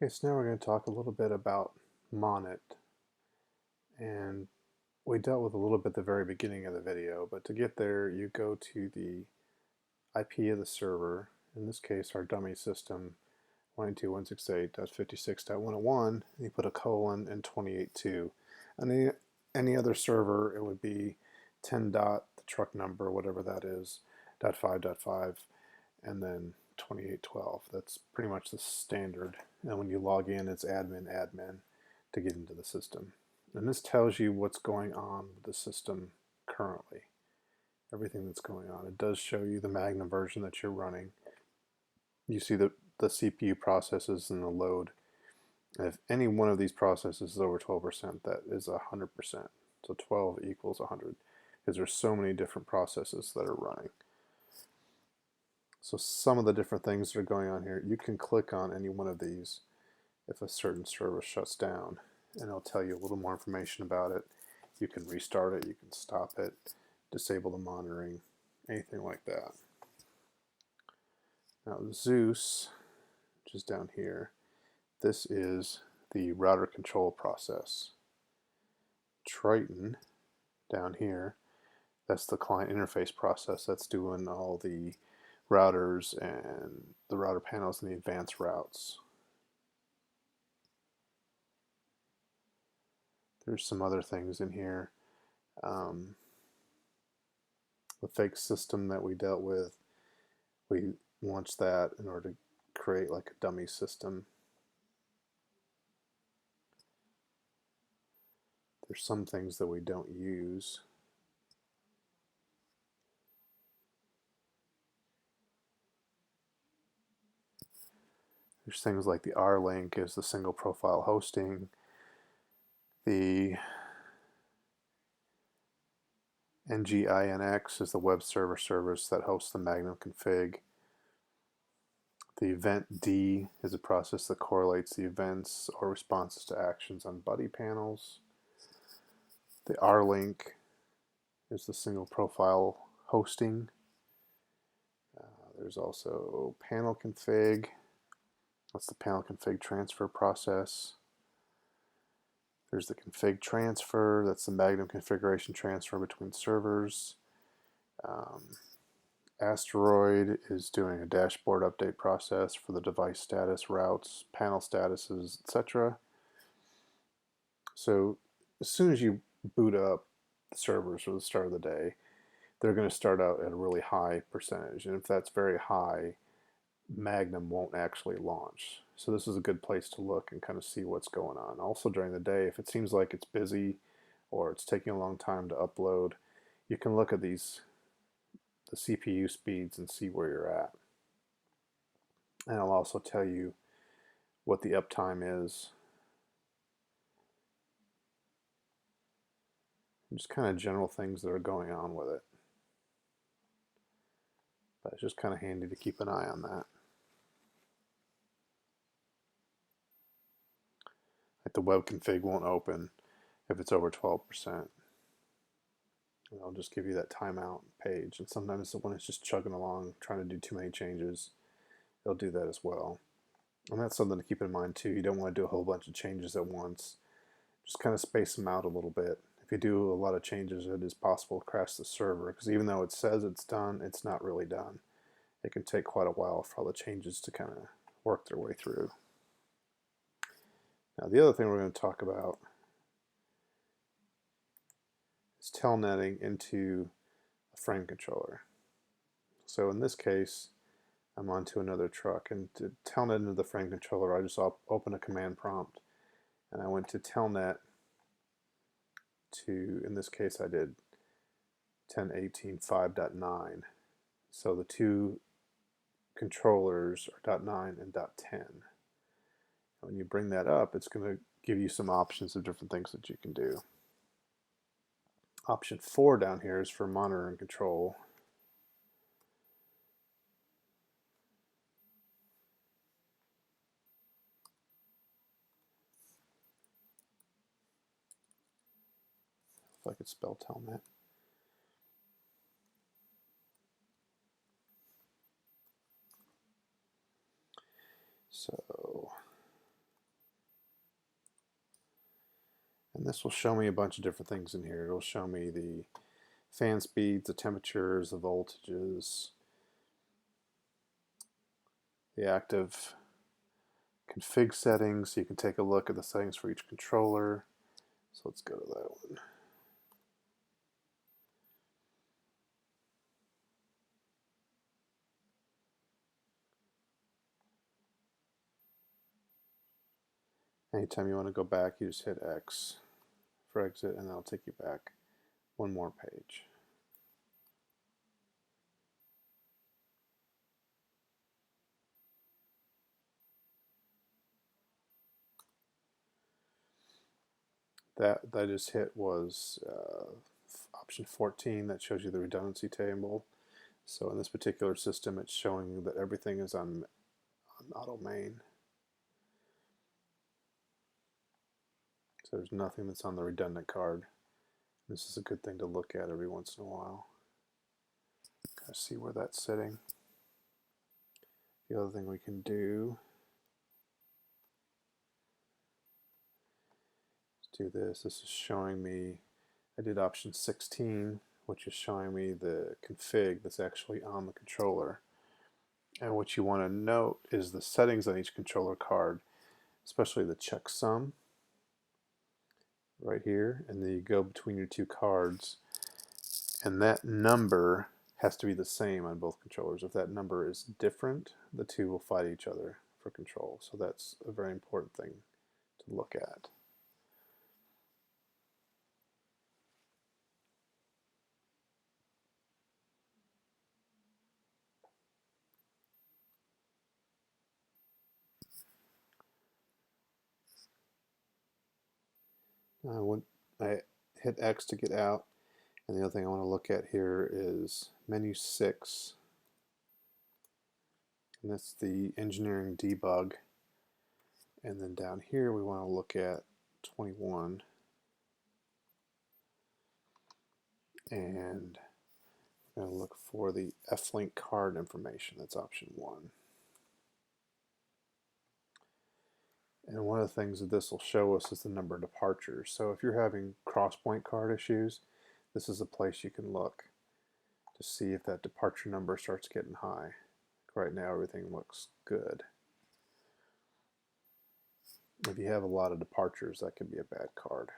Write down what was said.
Okay, so now we're going to talk a little bit about Monit, and we dealt with a little bit at the very beginning of the video, but to get there you go to the IP of the server, in this case our dummy system 192.168.56.101, and you put a colon and 28.2. On any other server it would be 10 dot, the truck number, whatever that is, .5.5, and then 2812. That's pretty much the standard. And when you log in, it's admin admin to get into the system. And this tells you what's going on with the system currently, everything that's going on. It does show you the Magnum version that you're running. You see the CPU processes and the load. And if any one of these processes is over 12%, that is 100%. So 12 equals 100, because there's so many different processes that are running. So some of the different things that are going on here, you can click on any one of these if a certain service shuts down, and it'll tell you a little more information about it. You can restart it, you can stop it, disable the monitoring, anything like that. Now Zeus, which is down here, this is the router control process. Triton, down here, that's the client interface process that's doing all the routers and the router panels and the advanced routes. There's some other things in here. The fake system that we dealt with, we launched that in order to create like a dummy system. There's some things that we don't use. There's things like the R-Link is the single profile hosting. The NGINX is the web server service that hosts the Magnum config. The event D is a process that correlates the events or responses to actions on buddy panels. The R-Link is the single profile hosting. There's also panel config. That's the panel config transfer process. There's the config transfer. That's the Magnum configuration transfer between servers. Asteroid is doing a dashboard update process for the device status, routes, panel statuses, etc. So as soon as you boot up the servers for the start of the day, they're going to start out at a really high percentage. And if that's very high, Magnum won't actually launch. So this is a good place to look and kind of see what's going on. Also during the day, if it seems like it's busy or it's taking a long time to upload, you can look at the CPU speeds and see where you're at. And I'll also tell you what the uptime is. Just kind of general things that are going on with it. But it's just kind of handy to keep an eye on that. Like the web config won't open if it's over 12%. And I'll just give you that timeout page. And sometimes when it's just chugging along, trying to do too many changes, it'll do that as well. And that's something to keep in mind too. You don't want to do a whole bunch of changes at once. Just kind of space them out a little bit. If you do a lot of changes, it is possible to crash the server, because even though it says it's done, it's not really done. It can take quite a while for all the changes to kind of work their way through. Now the other thing we're going to talk about is telnetting into a frame controller. So in this case, I'm onto another truck, and to telnet into the frame controller, I just open a command prompt, and I went to telnet to, in this case I did 10.18.5.9. So the two controllers are .9 and .10. When you bring that up, it's going to give you some options of different things that you can do. Option 4 down here is for monitor and control. If I could spell telnet. So And this will show me a bunch of different things in here. It'll show me the fan speeds, the temperatures, the voltages, the active config settings, so you can take a look at the settings for each controller. So let's go to that one. Anytime you want to go back, you just hit X for exit, and that'll take you back one more page. That I just hit was option 14. That shows you the redundancy table. So in this particular system, it's showing that everything is on auto main. So there's nothing that's on the redundant card. This is a good thing to look at every once in a while. Kind of see where that's sitting. The other thing we can do is do this. This is showing me, I did option 16, which is showing me the config that's actually on the controller. And what you want to note is the settings on each controller card, especially the checksum right here, and then you go between your two cards, and that number has to be the same on both controllers. If that number is different, the two will fight each other for control. So that's a very important thing to look at. When I hit X to get out, and the other thing I want to look at here is menu 6, and that's the engineering debug. And then down here we want to look at 21, and we're going to look for the F-Link card information. That's option 1. And one of the things that this will show us is the number of departures. So if you're having crosspoint card issues, this is a place you can look to see if that departure number starts getting high. Right now everything looks good. If you have a lot of departures, that could be a bad card.